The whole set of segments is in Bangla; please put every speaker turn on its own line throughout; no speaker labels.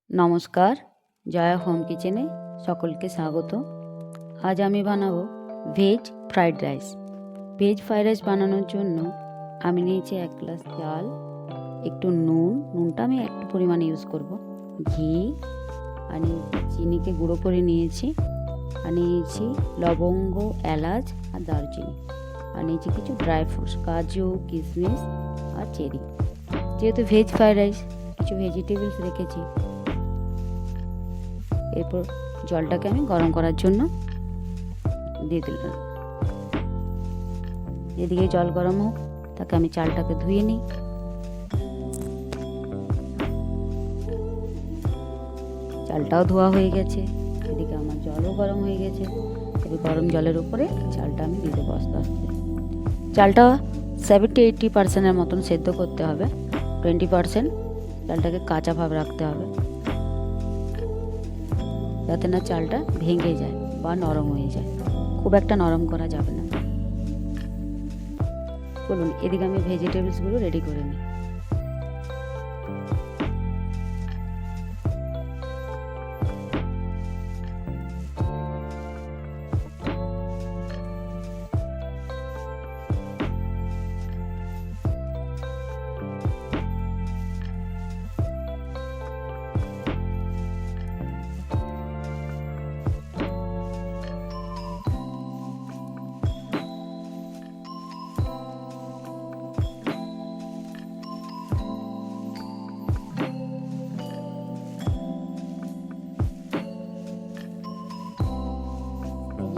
নমস্কার, জয়া হোম কিচেনে সকলকে স্বাগত। আজ আমি বানাবো veg fried rice. Veg fried rice বানানোর জন্য আমি নিয়েছি 1 গ্লাস চাল, একটু নুনটা আমি একটু পরিমাণে ইউজ করব, ঘি, আর চিনিকে গুঁড়ো করে নিয়েছি, আর নিয়েছি লবঙ্গ, এলাচ আর দারচিনি, আর নিয়েছি কিছু ড্রাই ফ্রুটস, কাজু, কিশমিশ আর চেরি। যেহেতু ভেজ ফ্রাইড রাইস কিছু ভেজিটেবলস রেখেছি। এরপর জলটাকে আমি গরম করার জন্য দিয়ে দিলাম। এদিকে জল গরম হোক, তাকে আমি চালটাকে ধুয়ে নিই। চালটাও ধোয়া হয়ে গেছে, এদিকে আমার জলও গরম হয়ে গেছে। এবার গরম জলের উপরে চালটা আমি দিয়ে দেবো আস্তে আস্তে। চালটা 70-80% মতন সেদ্ধ করতে হবে, 20% চালটাকে কাঁচা ভাব রাখতে হবে, যাতে না চালটা ভেঙে যায় বা নরম হয়ে যায়। খুব একটা নরম করা যাবে না। চলুন এদিকে আমি ভেজিটেবলসগুলো রেডি করে নিই।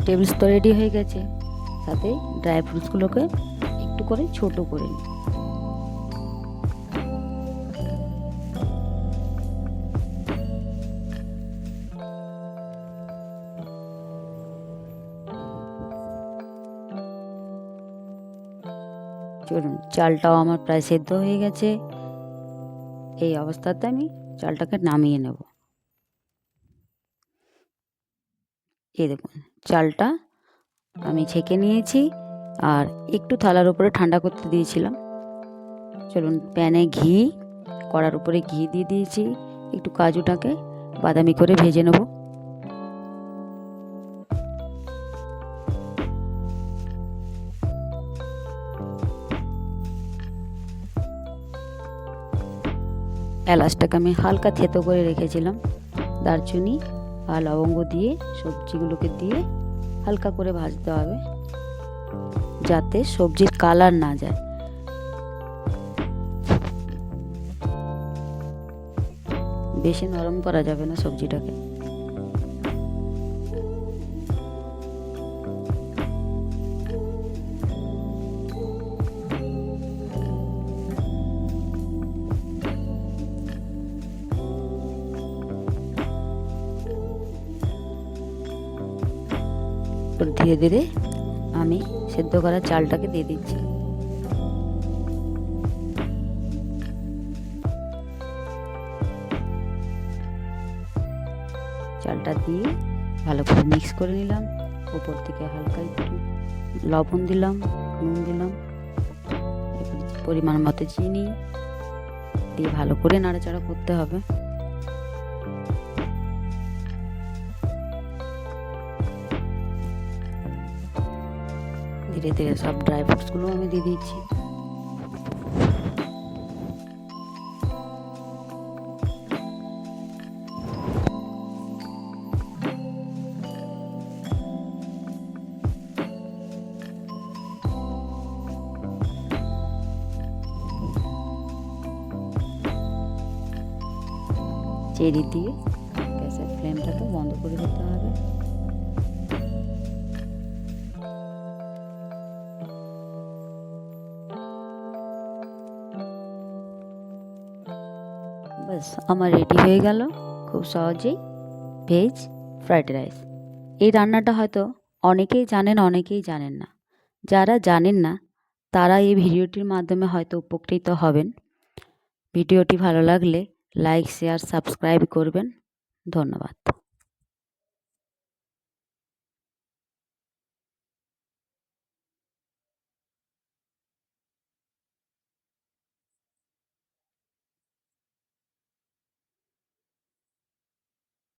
ভেজিটেবলস তো রেডি হয়ে গেছে, সাথে ড্রাই ফ্রুটসগুলোকে একটু করে ছোট করে নিই। চলুন, চালটাও আমার প্রায় সেদ্ধ হয়ে গেছে। এই অবস্থাতে আমি চালটাকে নামিয়ে নেব। এই দেখুন, চালটা আমি ছেঁকে নিয়েছি আর একটু থালার উপরে ঠান্ডা করতে দিয়েছিলাম। চলুন, প্যানে ঘি, কড়ার উপরে ঘি দিয়ে দিয়েছি। একটু কাজুটাকে বাদামি করে ভেজে নেব। এলাচটাকে আমি হালকা থেতো করে রেখেছিলাম। দারচিনি আর লবঙ্গ দিয়ে সবজিগুলোকে দিয়ে হালকা করে ভাজতে হবে, যাতে সবজির কালার না যায়। বেশি নরম করা যাবে না সবজিটাকে। ধীরে ধীরে আমি সেদ্ধ করা চালটাকে দিয়ে দিচ্ছি। চালটা দিয়ে ভালো করে মিক্স করে নিলাম। উপর থেকে হালকা একটু লবণ দিলাম, নুন দিলাম, পরিমাণ মতো চিনি দিয়ে ভালো করে নাড়াচাড়া করতে হবে। ধীরে ধীরে সব ড্রাই ফ্রুটসগুলো আমি দিয়ে দিচ্ছি। চেরি দিয়ে গ্যাসের ফ্লেমটাকে বন্ধ করে দিতে হবে। ব্যাস, আমার রেডি হয়ে গেল খুব সহজেই ভেজ ফ্রাইড রাইস। এই রান্নাটা হয়তো অনেকেই জানেন, অনেকেই জানেন না। যারা জানেন না তারা এই ভিডিওটির মাধ্যমে হয়তো উপকৃত হবেন। ভিডিওটি ভালো লাগলে লাইক, শেয়ার, সাবস্ক্রাইব করবেন। ধন্যবাদ।